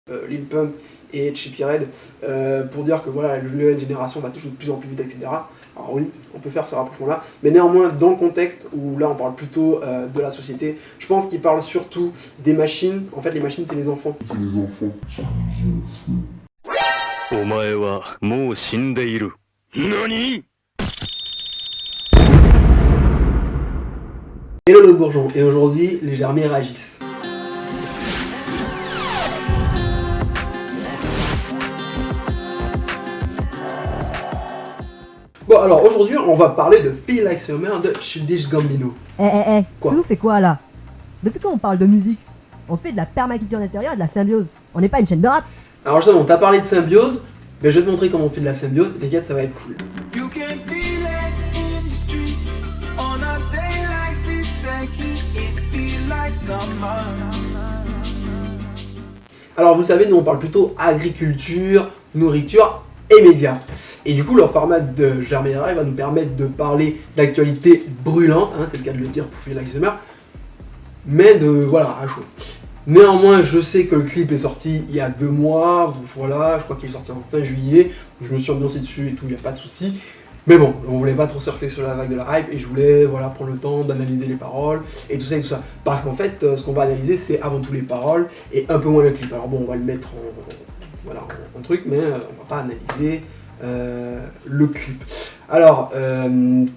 Lil Pump et Trippie Redd pour dire que voilà, la nouvelle génération va toujours de plus en plus vite, etc. Alors oui, on peut faire ce rapprochement-là, mais néanmoins, dans le contexte où là on parle plutôt de la société, je pense qu'il parle surtout des machines. En fait, les machines, c'est les enfants. C'est les enfants. お前はもう死んでいる。何？ Hello le bourgeon, et aujourd'hui, les germiers réagissent. Bon alors aujourd'hui on va parler de Feel Like Summer de Childish Gambino. Tu nous fais quoi là? Depuis quand on parle de musique? On fait de la permaculture d'intérieur et de la symbiose. On n'est pas une chaîne de rap. Alors justement, t'as parlé de symbiose, mais je vais te montrer comment on fait de la symbiose, t'inquiète, ça va être cool. Alors vous le savez, nous on parle plutôt agriculture, nourriture et médias. Et du coup, leur format de Germier va nous permettre de parler d'actualité brûlante, hein, c'est le cas de le dire pour Feel Like Summer, mais de, voilà, à chaud. Néanmoins, je sais que le clip est sorti il y a 2 mois, voilà, je crois qu'il est sorti en fin juillet, je me suis ambiancé dessus et tout, il n'y a pas de souci. Mais bon, on voulait pas trop surfer sur la vague de la hype et je voulais voilà, prendre le temps d'analyser les paroles et tout ça. Parce qu'en fait, ce qu'on va analyser, c'est avant tout les paroles et un peu moins le clip. Alors bon, on va le mettre en truc, mais on va pas analyser le clip. Alors,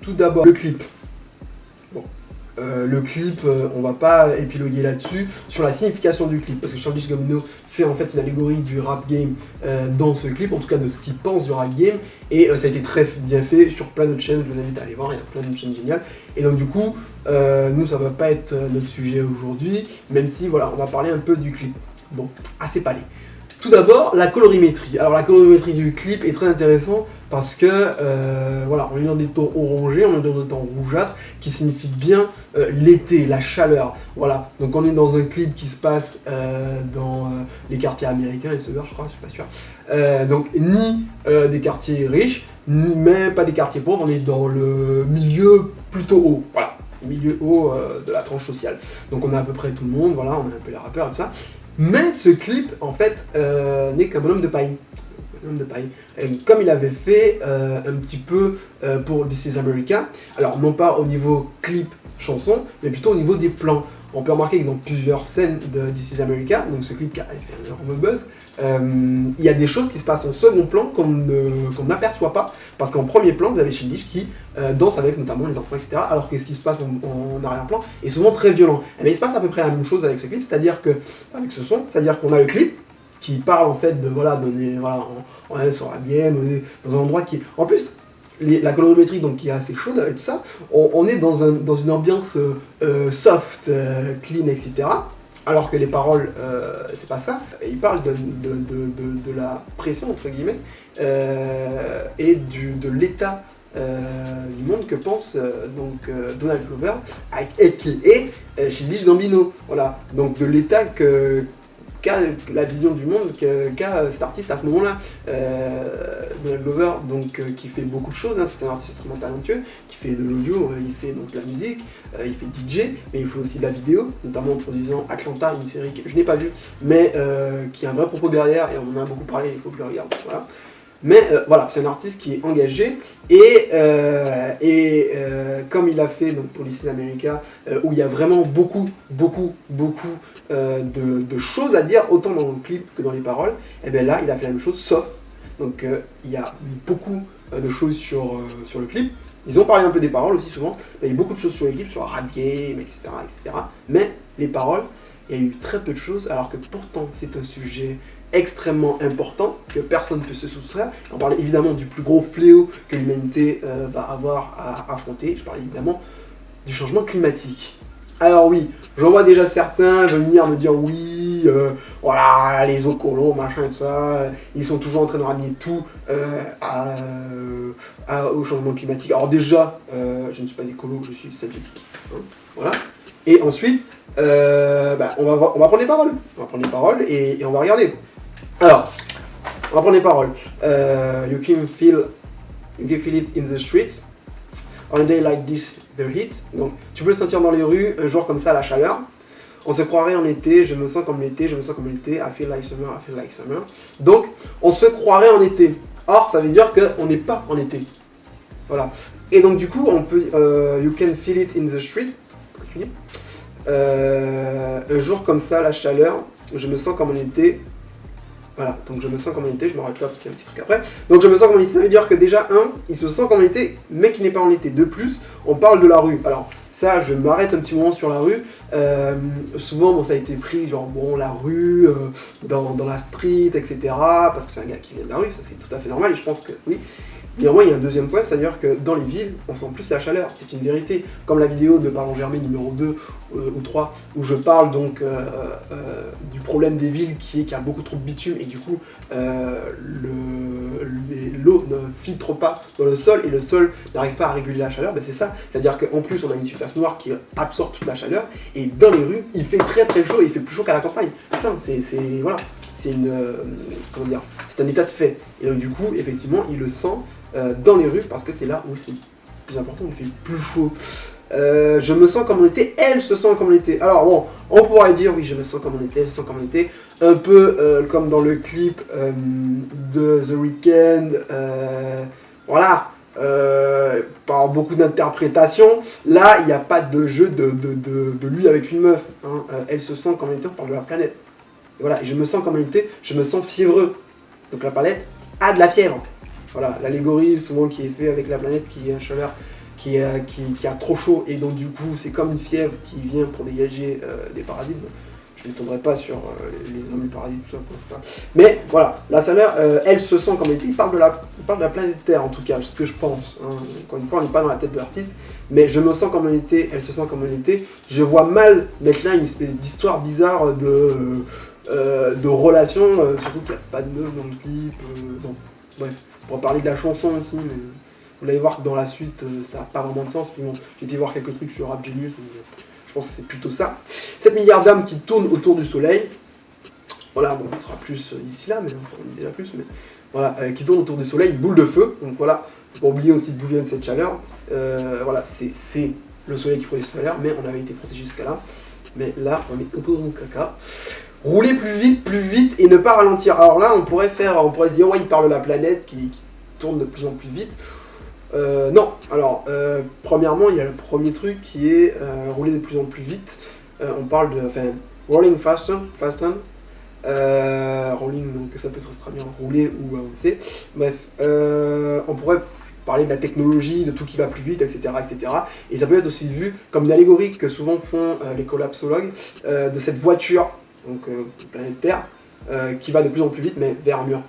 tout d'abord, le clip. Bon. Le clip, on va pas épiloguer là-dessus, sur la signification du clip, parce que Childish Gambino fait en fait une allégorie du rap game dans ce clip, en tout cas de ce qu'il pense du rap game, et ça a été très bien fait sur plein d'autres chaînes, je vous invite à aller voir, il y a plein d'autres chaînes géniales, et donc du coup, nous ça va pas être notre sujet aujourd'hui, même si voilà, on va parler un peu du clip. Bon, assez palais. Tout d'abord, la colorimétrie. Alors la colorimétrie du clip est très intéressant parce que voilà, on est dans des tons orangés, on est dans des tons rougeâtres qui signifient bien l'été, la chaleur. Voilà, donc on est dans un clip qui se passe dans les quartiers américains, les suburbs, je crois, je suis pas sûr. Donc ni des quartiers riches, ni même pas des quartiers pauvres, on est dans le milieu plutôt haut. Voilà, milieu haut de la tranche sociale. Donc on a à peu près tout le monde, voilà, on a un peu les rappeurs et tout ça. Mais ce clip, en fait, n'est qu'un bonhomme de paille. Comme il avait fait un petit peu pour This Is America. Alors, non pas au niveau clip, chanson, mais plutôt au niveau des plans. On peut remarquer que dans plusieurs scènes de This Is America, donc ce clip qui a fait un énorme buzz, il y a des choses qui se passent en second plan qu'on n'aperçoit pas, parce qu'en premier plan, vous avez Childish qui danse avec notamment les enfants, etc., alors que ce qui se passe en arrière-plan est souvent très violent. Et bien, il se passe à peu près la même chose avec ce clip, c'est-à-dire que, avec ce son, c'est-à-dire qu'on a le clip qui parle en fait de, voilà, donner, voilà, on est sur la game, on est dans un endroit qui... En plus, la colorimétrie donc qui est assez chaude et tout ça, on est dans une ambiance soft, clean, etc. Alors que les paroles, c'est pas ça. Il parle de la pression, entre guillemets, et de l'état du monde que pense Donald Glover, a.k.a. Childish Gambino. Voilà, donc de l'état qu'a la vision du monde qu'a cet artiste à ce moment-là. Donald Glover, donc, qui fait beaucoup de choses, hein, c'est un artiste extrêmement talentueux, qui fait de l'audio, il fait donc de la musique, il fait DJ, mais il fait aussi de la vidéo, notamment en produisant Atlanta, une série que je n'ai pas vue, mais qui a un vrai propos derrière, et on en a beaucoup parlé, il faut que je le regarde, voilà. Mais voilà, c'est un artiste qui est engagé et comme il a fait donc, pour This Is America, où il y a vraiment beaucoup de choses à dire, autant dans le clip que dans les paroles, et bien là il a fait la même chose, sauf donc il y a beaucoup de choses sur le clip. Ils ont parlé un peu des paroles aussi souvent, il y a eu beaucoup de choses sur les clips, sur le rap game, etc. Mais les paroles, il y a eu très peu de choses, alors que pourtant c'est un sujet extrêmement important, que personne ne peut se soustraire. On parlait évidemment du plus gros fléau que l'humanité va avoir à affronter, je parle évidemment du changement climatique. Alors oui, j'en vois déjà certains venir me dire oui, voilà, les écolos, machin et tout ça, ils sont toujours en train de ramener tout au changement climatique. Alors déjà, je ne suis pas écolo, je suis synthétique. Hein, voilà. Et ensuite, on va prendre les paroles. On va prendre les paroles et on va regarder. Alors, on va prendre les paroles. You can feel it in the streets. On a day like this, the heat. Donc, tu peux le sentir dans les rues, un jour comme ça, la chaleur. on se croirait en été, je me sens comme l'été, je me sens comme l'été, I feel like summer, I feel like summer. Donc, on se croirait en été. Or, ça veut dire qu'on n'est pas en été. Voilà. Et donc, du coup, on peut, you can feel it in the street. Continue. Un jour comme ça, la chaleur, je me sens comme en été. Voilà, donc je me sens comme en été, je me rappelle là parce qu'il y a un petit truc après. Donc je me sens comme en été, ça veut dire que déjà, il se sent comme en été, mais qu'il n'est pas en été. De plus, on parle de la rue. Alors, ça, je m'arrête un petit moment sur la rue. Souvent, bon, ça a été pris, genre, bon, la rue, dans la street, etc. Parce que c'est un gars qui vient de la rue, ça c'est tout à fait normal, et je pense que oui. Néanmoins, il y a un deuxième point, c'est-à-dire que dans les villes, on sent plus la chaleur, c'est une vérité. Comme la vidéo de Parlons Germain numéro 2 ou 3, où je parle donc du problème des villes qui est qu'il y a beaucoup trop de bitume et du coup l'eau ne filtre pas dans le sol et le sol n'arrive pas à réguler la chaleur, ben c'est ça. C'est-à-dire qu'en plus, on a une surface noire qui absorbe toute la chaleur et dans les rues, il fait très très chaud et il fait plus chaud qu'à la campagne. Enfin, voilà. C'est comment dire, c'est un état de fait. Et donc du coup, effectivement, il le sent dans les rues parce que c'est là où c'est plus important, il fait plus chaud. Je me sens comme on était, elle se sent comme on était. Alors bon, on pourrait dire oui, je me sens comme on était, elle se sent comme on était. Un peu comme dans le clip de The Weeknd. Voilà. Par beaucoup d'interprétations. Là, il n'y a pas de jeu de lui avec une meuf. Hein. Elle se sent comme on était, on parle de la planète. Et voilà, et je me sens comme en été, je me sens fiévreux. Donc la palette a de la fièvre. Voilà, l'allégorie souvent qui est faite avec la planète qui est en chaleur, qui a trop chaud, et donc du coup c'est comme une fièvre qui vient pour dégager des parasites. Je ne m'étendrai pas sur les hommes du paradis, tout ça. Mais voilà, la chaleur, elle se sent comme en été, il parle de la planète Terre en tout cas, ce que je pense. Hein. Encore une fois, on n'est pas dans la tête de l'artiste. Mais je me sens comme en été, elle se sent comme en été. Je vois mal mettre là une espèce d'histoire bizarre de relation, surtout qu'il n'y a pas de meuf dans le clip. Bon, bref, on pourra parler de la chanson aussi, mais vous allez voir que dans la suite, ça n'a pas vraiment de sens. Puis bon, j'ai été voir quelques trucs sur Rap Genius, donc je pense que c'est plutôt ça. 7 milliards d'âmes qui tournent autour du soleil. Voilà, bon, on sera plus ici là, mais enfin, on est déjà plus, mais voilà, qui tournent autour du soleil, boule de feu, donc voilà. Faut pas oublier aussi d'où vient cette chaleur. Voilà, c'est le soleil qui produit cette chaleur, mais on avait été protégé jusqu'à là. Mais là, on est au bout de mon caca. Rouler plus vite et ne pas ralentir. Alors là, on pourrait se dire, ouais, il parle de la planète qui tourne de plus en plus vite. Non, alors, premièrement, il y a le premier truc qui est rouler de plus en plus vite. On parle de, rolling faster. Rolling, donc ça peut se traduire rouler ou avancer. Bref, on pourrait parler de la technologie, de tout qui va plus vite, etc., etc. Et ça peut être aussi vu comme une allégorie que souvent font les collapsologues de cette voiture, donc planète Terre, qui va de plus en plus vite, mais vers un mur.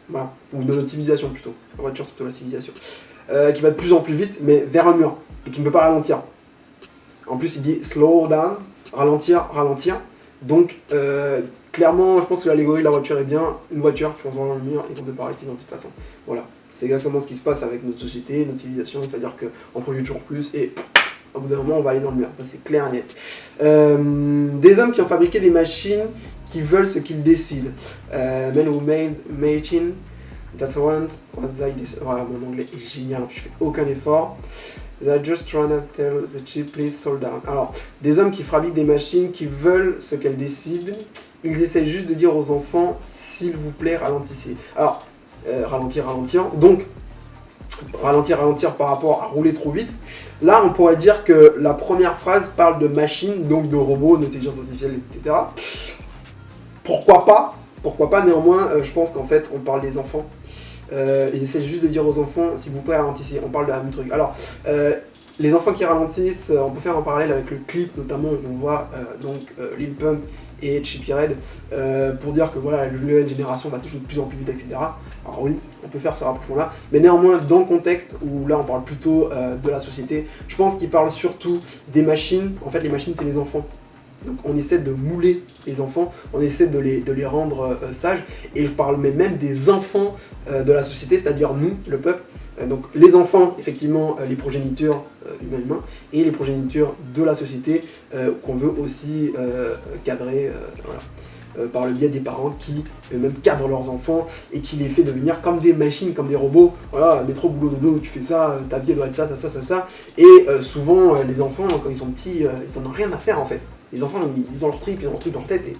Voilà. Ou de notre civilisation plutôt. La voiture, c'est plutôt la civilisation. Qui va de plus en plus vite, mais vers un mur, et qui ne peut pas ralentir. En plus, il dit slow down, ralentir. Donc, clairement, je pense que l'allégorie de la voiture est bien une voiture qui fonce dans le mur et qu'on ne peut pas arrêter de toute façon. Voilà. C'est exactement ce qui se passe avec notre société, notre civilisation, c'est-à-dire qu'on produit toujours plus et au bout d'un moment on va aller dans le mur, ça c'est clair et net. Des hommes qui ont fabriqué des machines qui veulent ce qu'ils décident. Men who made machine that want what they decide. Voilà, mon anglais est génial, je fais aucun effort. They're just trying to tell the chip please slow down. Alors, des hommes qui fabriquent des machines qui veulent ce qu'elles décident, ils essaient juste de dire aux enfants s'il vous plaît ralentissez. Alors, ralentir. Donc, ralentir par rapport à rouler trop vite. Là, on pourrait dire que la première phrase parle de machine, donc de robots, d'intelligence artificielle, etc. Pourquoi pas, néanmoins, je pense qu'en fait, on parle des enfants. Ils essaient juste de dire aux enfants, s'il vous plaît, ralentissez. On parle de la même truc. Alors, les enfants qui ralentissent, on peut faire un parallèle avec le clip, notamment où on voit Lil Pump et Chippy Red, pour dire que voilà, la nouvelle génération va toujours de plus en plus vite, etc. Alors oui, on peut faire ce rapprochement-là, mais néanmoins, dans le contexte où là on parle plutôt de la société, je pense qu'il parle surtout des machines. En fait, les machines, c'est les enfants. Donc on essaie de mouler les enfants, on essaie de les rendre sages, et je parle même des enfants de la société, c'est-à-dire nous, le peuple. Donc les enfants, effectivement, les progénitures humains, et les progénitures de la société qu'on veut aussi cadrer. Voilà. par le biais des parents qui eux-mêmes cadrent leurs enfants et qui les fait devenir comme des machines, comme des robots. Voilà, métro, boulot, dodo, tu fais ça, ta vie doit être ça, ça, ça, ça, ça. Et souvent, les enfants, quand ils sont petits, ils n'en ont rien à faire en fait. Les enfants, ils ont leur trip, ils ont leur truc dans leur tête et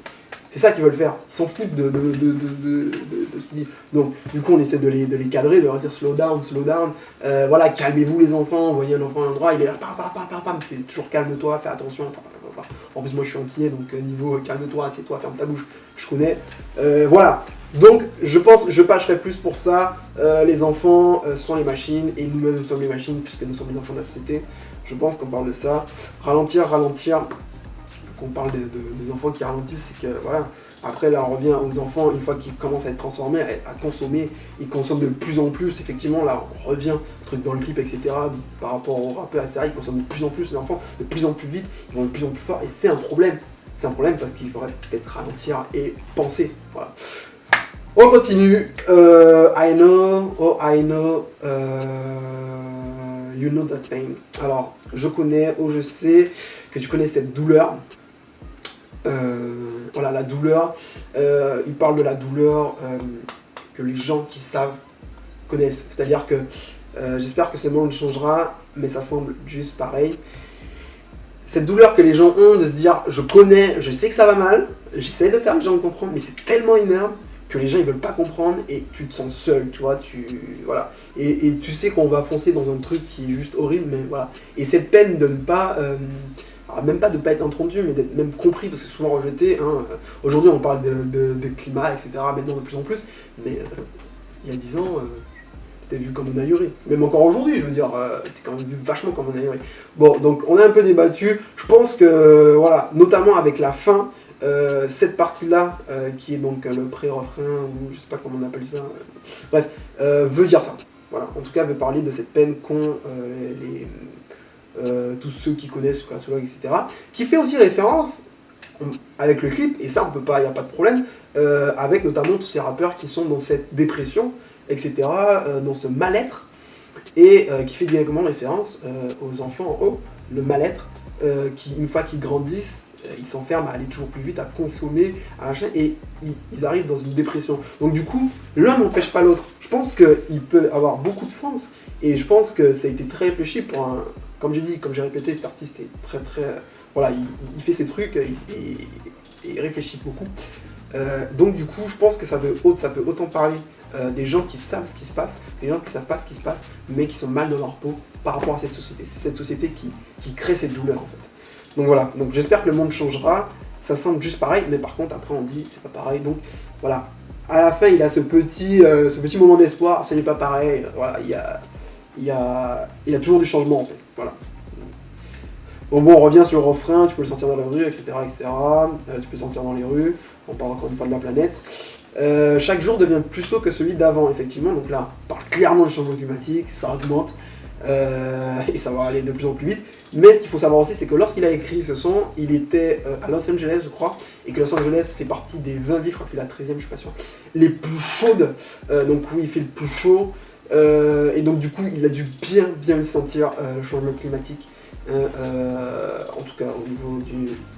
c'est ça qu'ils veulent faire. Ils s'en foutent de ce qu'ils disent. Donc, du coup, on essaie de les cadrer, de leur dire slow down, voilà, calmez-vous les enfants, vous voyez un enfant à un endroit, il est là, pam, c'est toujours calme-toi, fais attention, En plus, moi je suis antillais, donc niveau calme-toi, assieds-toi, ferme ta bouche, je connais. Voilà. Donc, je pense, je pâcherai plus pour ça. Les enfants sont les machines, et nous-mêmes nous sommes les machines, puisque nous sommes les enfants de la société. Je pense qu'on parle de ça. Ralentir. On parle des enfants qui ralentissent, c'est que voilà. Après là on revient aux enfants, une fois qu'ils commencent à être transformés, à consommer, ils consomment de plus en plus, effectivement là on revient, truc dans le clip, etc. Par rapport au rappeur, etc. Ils consomment de plus en plus, les enfants, de plus en plus vite, ils vont de plus en plus fort, et c'est un problème. C'est un problème parce qu'il faudrait peut-être ralentir et penser. Voilà. On continue. I know, you know that pain. Alors, je connais, je sais que tu connais cette douleur. Voilà, la douleur. Il parle de la douleur que les gens qui savent connaissent. C'est-à-dire que j'espère que ce monde changera, mais ça semble juste pareil. Cette douleur que les gens ont de se dire je connais, je sais que ça va mal, j'essaie de faire les gens comprendre, mais c'est tellement énorme que les gens ils veulent pas comprendre et tu te sens seul, tu vois, voilà. Et tu sais qu'on va foncer dans un truc qui est juste horrible, mais voilà. Et cette peine de ne pas, même pas de ne pas être entendu, mais d'être même compris, parce que c'est souvent rejeté. Hein. Aujourd'hui on parle de climat, etc. Maintenant de plus en plus, mais il y a 10 ans, t'es vu comme un ahuri. Même encore aujourd'hui, je veux dire, t'es quand même vu vachement comme un ahuri. Bon, donc on a un peu débattu. Je pense que, voilà, notamment avec la fin, cette partie-là, qui est donc le pré-refrain, ou je sais pas comment on appelle ça, bref, veut dire ça. Voilà, en tout cas, veut parler de cette peine qu'ont tous ceux qui connaissent, quoi, etc. Qui fait aussi référence avec le clip, et ça, on peut pas, il n'y a pas de problème, avec notamment tous ces rappeurs qui sont dans cette dépression, etc., dans ce mal-être, et qui fait directement référence aux enfants en haut, le mal-être, qui, une fois qu'ils grandissent, ils s'enferment à aller toujours plus vite, à consommer, à machin, et ils arrivent dans une dépression. Donc du coup, l'un n'empêche pas l'autre. Je pense qu'il peut avoir beaucoup de sens, et je pense que ça a été très réfléchi pour un... Comme j'ai dit, comme j'ai répété, cet artiste est très très... voilà, il fait ses trucs, et il réfléchit beaucoup. Donc du coup, je pense que ça peut autant parler des gens qui savent ce qui se passe, des gens qui ne savent pas ce qui se passe, mais qui sont mal dans leur peau par rapport à cette société. C'est cette société qui crée cette douleur en fait. Donc voilà, donc j'espère que le monde changera, ça semble juste pareil, mais par contre après on dit c'est pas pareil, donc voilà. À la fin il a ce petit moment d'espoir, ce n'est pas pareil, voilà, il y a toujours du changement en fait, voilà. Bon, on revient sur le refrain, tu peux le sortir dans la rue, etc. Tu peux sortir dans les rues, on parle encore une fois de la planète. Chaque jour devient plus chaud que celui d'avant, effectivement, donc là, on parle clairement du changement climatique, ça augmente, et ça va aller de plus en plus vite. Mais ce qu'il faut savoir aussi, c'est que lorsqu'il a écrit ce son, il était à Los Angeles, je crois, et que Los Angeles fait partie des 20 villes, je crois que c'est la 13e, je suis pas sûr, les plus chaudes, donc oui, il fait le plus chaud, et donc du coup, il a dû bien le sentir, le changement climatique. En tout cas au niveau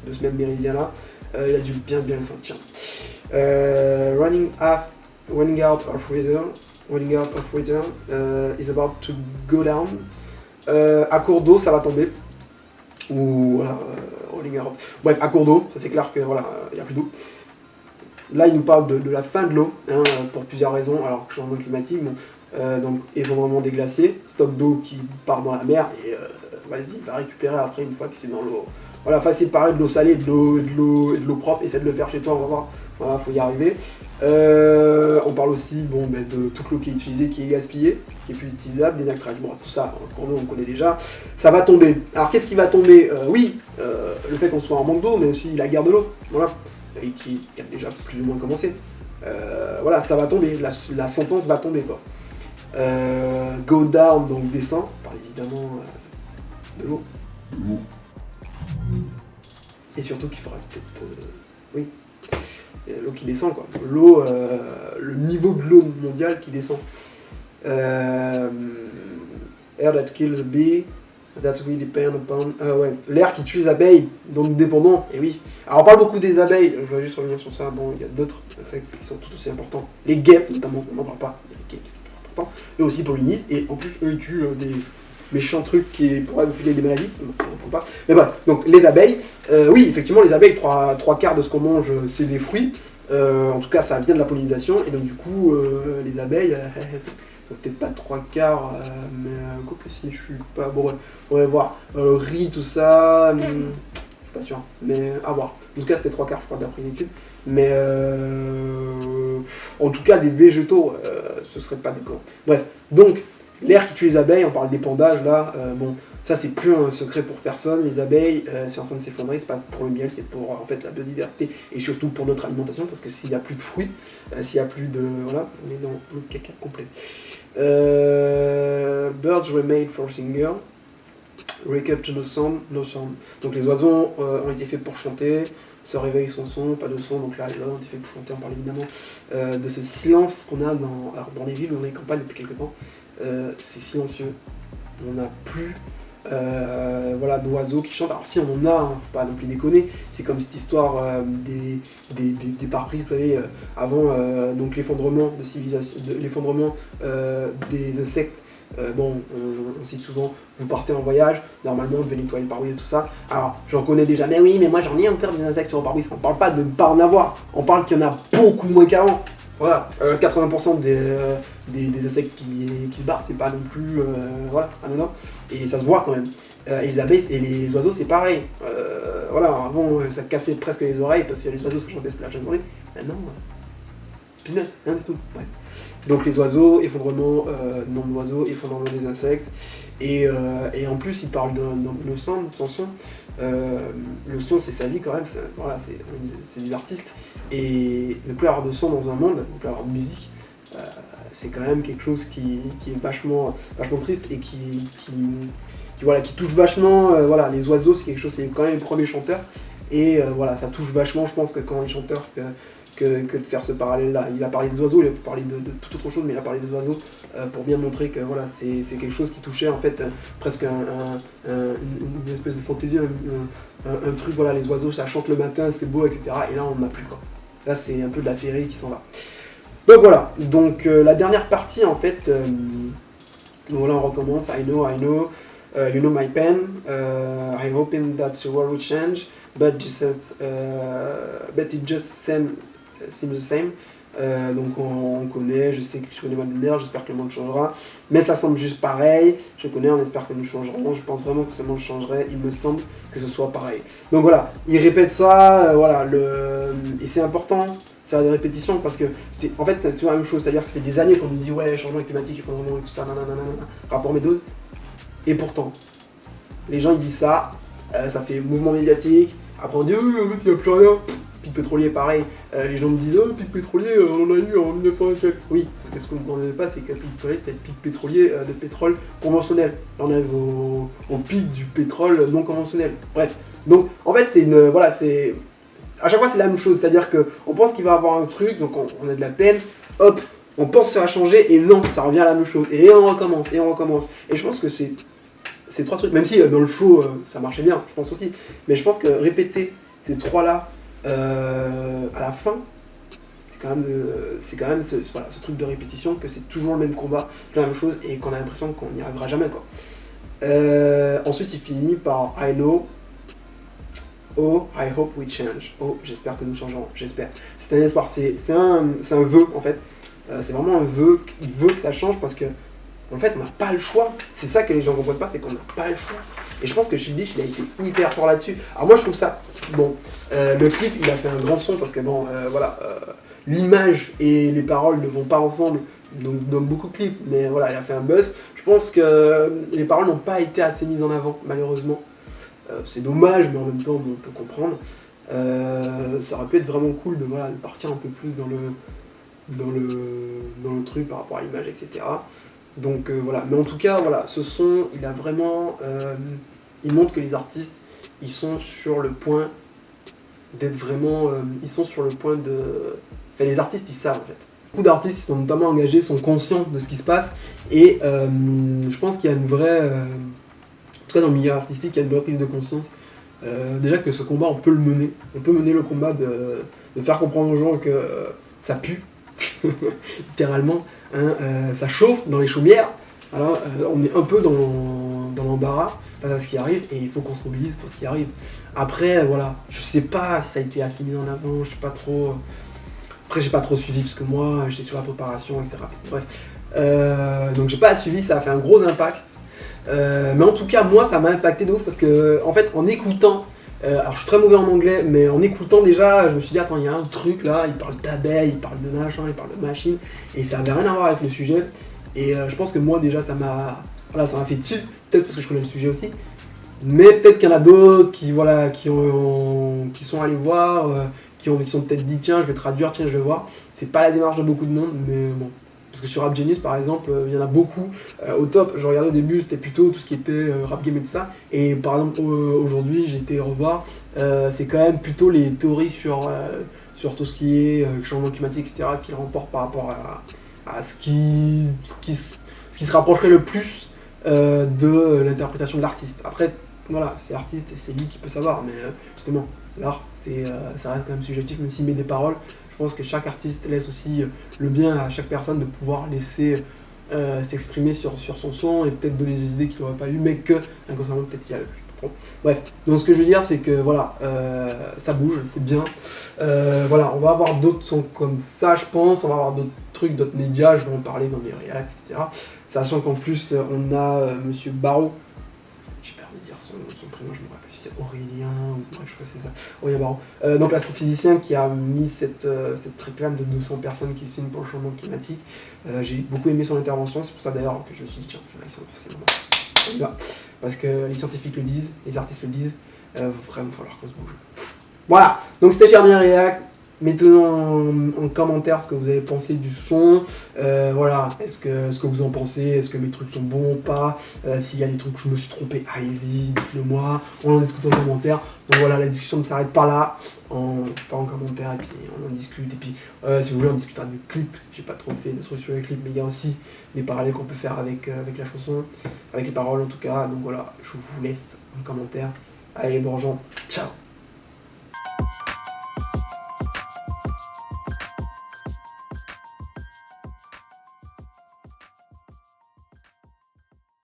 de ce même méridien là, il a dû bien le sentir. Running out of rhythm is about to go down. À court d'eau, ça va tomber. Ou voilà, rolling out. Bref, à court d'eau, ça c'est clair que voilà, il n'y a plus d'eau. Là, il nous parle de la fin de l'eau, hein, pour plusieurs raisons. Alors, changement climatique, bon, donc effondrement des glaciers, stock d'eau qui part dans la mer et vas-y, va récupérer après une fois que c'est dans l'eau. Voilà, enfin c'est pareil de l'eau salée, de l'eau propre, essaie de le faire chez toi, on va voir. Voilà, faut y arriver. On parle aussi de toute l'eau qui est utilisée, qui est gaspillée, qui est plus utilisable, des nacrages, bon tout ça, pour nous on connaît déjà. Ça va tomber. Alors qu'est-ce qui va tomber? Oui, le fait qu'on soit en manque d'eau, mais aussi la guerre de l'eau, voilà, et qui a déjà plus ou moins commencé. Voilà, ça va tomber, la sentence va tomber quoi. Go down, donc descend, on parle évidemment de l'eau. Et surtout qu'il faudra peut-être... oui, l'eau qui descend quoi. L'eau, le niveau de l'eau mondiale qui descend. Air that kills a bee, That we depend upon. Ouais, l'air qui tue les abeilles, donc nous dépendons, et oui. Alors on parle beaucoup des abeilles, je vais juste revenir sur ça. Bon, il y a d'autres insectes qui sont tout aussi importants. Les guêpes, notamment, on n'en parle pas. Les guêpes, c'est important. Eux aussi pollinisent, et en plus, eux, ils tuent des méchants trucs qui pourraient vous filer des maladies. On n'en parle pas. Mais voilà, donc les abeilles, oui, effectivement, les abeilles, trois quarts de ce qu'on mange, c'est des fruits. En tout cas, ça vient de la pollinisation, et donc du coup, les abeilles. Peut-être pas 3 quarts, mais quoi que si, je suis pas. Bon, ouais, on va voir. Riz, tout ça, je suis pas sûr, mais à voir. En tout cas, c'était 3 quarts, je crois, d'après une étude. Mais en tout cas, des végétaux, ce serait pas déconnant. Bref, donc, l'air qui tue les abeilles, on parle d'épandage là, bon, ça c'est plus un secret pour personne. Les abeilles, c'est en train de s'effondrer, c'est pas pour le miel, c'est pour en fait la biodiversité et surtout pour notre alimentation, parce que s'il n'y a plus de fruits, s'il n'y a plus de. Voilà, on est dans le caca complet. Birds were made for singer. Wake up to no sound, no sound. Donc les oiseaux ont été faits pour chanter, se réveiller sans son, pas de son. Donc là, les oiseaux ont été faits pour chanter. On parle évidemment de ce silence qu'on a dans les villes ou dans les campagnes depuis quelques temps. C'est silencieux. On n'a plus voilà, d'oiseaux qui chantent. Alors si on en a, hein, faut pas non plus déconner. C'est comme cette histoire des parapluies, vous savez, avant donc l'effondrement de civilisation, l'effondrement des insectes. Bon, on cite souvent, vous partez en voyage, normalement vous devez nettoyer le pare-brise et tout ça. Alors, j'en connais déjà, mais oui, mais moi j'en ai encore des insectes sur le pare-brise. On parle pas de ne pas en avoir, on parle qu'il y en a beaucoup moins qu'avant. Voilà, 80% des insectes qui se barrent, c'est pas non plus voilà, anodin. Et ça se voit quand même. Et les abeilles et les oiseaux, c'est pareil. Voilà, avant ça cassait presque les oreilles parce qu'il y a les oiseaux qui chantaient toute la journée. Maintenant, peanuts, rien du tout. Bref. Donc les oiseaux, effondrement, nombre d'oiseaux, effondrement des insectes. Et en plus, ils parlent de son, sans son. Le son, c'est sa vie quand même. Voilà, c'est des artistes. Et ne plus avoir de son dans un monde, ne plus avoir de musique, c'est quand même quelque chose qui est vachement triste et qui touche vachement. Voilà, les oiseaux, c'est quelque chose, c'est quand même les premiers chanteurs. Et voilà, ça touche vachement, je pense, que quand les chanteurs. Que de faire ce parallèle-là. Il a parlé des oiseaux, il a parlé de toute autre chose, mais il a parlé des oiseaux pour bien montrer que voilà, c'est quelque chose qui touchait en fait presque une espèce de fantaisie, un truc, voilà, les oiseaux ça chante le matin, c'est beau, etc. Et là on n'en a plus quoi. Là c'est un peu de la féerie qui s'en va. Donc voilà, donc la dernière partie en fait, voilà on recommence, I know, you know my pen, I'm hoping that the world will change, but it just seems the same. Donc on connaît, je sais que je connais ma lumière, j'espère que le monde changera, mais ça semble juste pareil, je connais, on espère que nous changerons, je pense vraiment que ce monde changerait, il me semble que ce soit pareil. Donc voilà, il répète ça, voilà, et c'est important, c'est des répétitions, parce que en fait c'est toujours la même chose, c'est-à-dire que ça fait des années qu'on nous dit ouais, changement climatique, effondrement et tout ça, rapport méthode, et pourtant, les gens ils disent ça, ça fait mouvement médiatique, après on dit oui, en fait il n'y a plus rien. Pic pétrolier, pareil, les gens me disent oh, pic pétrolier, on en a eu en 1927. Oui, ce que vous ne comprenez pas, c'est que le pic pétrolier, c'était le pic pétrolier de pétrole conventionnel. Là, on arrive au pic du pétrole non conventionnel. Bref, donc en fait, voilà, c'est. À chaque fois, c'est la même chose, c'est-à-dire qu'on pense qu'il va y avoir un truc, donc on a de la peine, hop, on pense que ça va changer, et non, ça revient à la même chose. Et on recommence, et on recommence. Et je pense que c'est trois trucs, même si dans le flow, ça marchait bien, je pense aussi. Mais je pense que répéter ces trois-là, à la fin, c'est quand même ce truc de répétition, que c'est toujours le même combat, la même chose, et qu'on a l'impression qu'on n'y arrivera jamais quoi. Ensuite il finit par I know, oh I hope we change, oh j'espère que nous changerons, j'espère. C'est un espoir, c'est un vœu en fait, c'est vraiment un vœu, il veut que ça change parce que en fait on n'a pas le choix, c'est ça que les gens ne comprennent pas, c'est qu'on n'a pas le choix. Et je pense que Childish, il a été hyper fort là-dessus. Alors moi je trouve ça, bon, le clip il a fait un grand son parce que bon, voilà, l'image et les paroles ne vont pas ensemble, donc dans beaucoup de clips, mais voilà, il a fait un buzz. Je pense que les paroles n'ont pas été assez mises en avant, malheureusement. C'est dommage, mais en même temps on peut comprendre. Ça aurait pu être vraiment cool de partir un peu plus dans le truc par rapport à l'image, etc. Donc voilà, mais en tout cas, voilà, ce son, il a vraiment, il montre que les artistes, ils sont sur le point d'être vraiment, ils sont sur le point de, enfin les artistes, ils savent en fait. Beaucoup d'artistes, ils sont notamment engagés, sont conscients de ce qui se passe, et je pense qu'il y a une vraie tout cas dans le milieu artistique, il y a une vraie prise de conscience. Déjà que ce combat, on peut le mener. On peut mener le combat de faire comprendre aux gens que ça pue, littéralement. Hein, ça chauffe dans les chaumières. Alors, on est un peu dans l'embarras face à ce qui arrive et il faut qu'on se mobilise pour ce qui arrive. Après, voilà, je sais pas si ça a été assez mis en avant, je sais pas trop. Après, j'ai pas trop suivi parce que moi, j'étais sur la préparation, etc. Bref. Donc, j'ai pas suivi, ça a fait un gros impact. Mais en tout cas, moi, ça m'a impacté de ouf parce que, en fait, en écoutant, alors je suis très mauvais en anglais, mais en écoutant déjà, je me suis dit, attends, il y a un truc là, il parle d'abeilles, il parle de machin, il parle de machine, et ça avait rien à voir avec le sujet. Et je pense que moi, déjà, ça m'a fait tilt, peut-être parce que je connais le sujet aussi. Mais peut-être qu'il y en a d'autres qui sont allés voir, qui sont peut-être dit tiens je vais traduire, tiens je vais voir. C'est pas la démarche de beaucoup de monde, mais bon. Parce que sur Rap Genius par exemple, il y en a beaucoup. Au top, je regardais au début, c'était plutôt tout ce qui était rap game et tout ça. Et par exemple aujourd'hui j'ai été revoir, c'est quand même plutôt les théories sur tout ce qui est changement climatique, etc. qui remportent par rapport à ce qui se rapprocherait le plus de l'interprétation de l'artiste. Après, voilà, c'est l'artiste et c'est lui qui peut savoir, mais justement, l'art, ça reste quand même subjectif, même s'il met des paroles. Je pense que chaque artiste laisse aussi le bien à chaque personne de pouvoir laisser s'exprimer sur son son et peut-être donner des idées qu'il n'aurait pas eu, mais que inconsciemment peut-être qu'il a eu. Bon. Bref, donc ce que je veux dire, c'est que voilà, ça bouge, c'est bien. Voilà, on va avoir d'autres sons comme ça, je pense, on va avoir d'autres trucs, d'autres médias, je vais en parler dans mes réacts, etc. Sachant qu'en plus, on a Monsieur Barreau. J'ai peur de dire son prénom, je me rappelle si c'est Aurélien ou je crois que c'est ça. Aurélien Barreau. Donc l'astrophysicien qui a mis cette réclame de 200 personnes qui signent pour le changement climatique. J'ai beaucoup aimé son intervention, c'est pour ça d'ailleurs que je me suis dit tiens, c'est le moment. Parce que les scientifiques le disent, les artistes le disent, va vraiment falloir qu'on se bouge. Voilà, donc c'était Germien React. Mettez-nous en commentaire ce que vous avez pensé du son. Voilà, ce que vous en pensez, est-ce que mes trucs sont bons ou pas. S'il y a des trucs où je me suis trompé, allez-y, dites-le moi. On en discute en commentaire. Donc voilà, la discussion ne s'arrête pas là. En commentaire et puis on en discute. Et puis si vous voulez, on discutera du clip. J'ai pas trop fait de trucs sur les clips, mais il y a aussi des parallèles qu'on peut faire avec la chanson, avec les paroles en tout cas. Donc voilà, je vous laisse en commentaire. Allez, bon gens, ciao.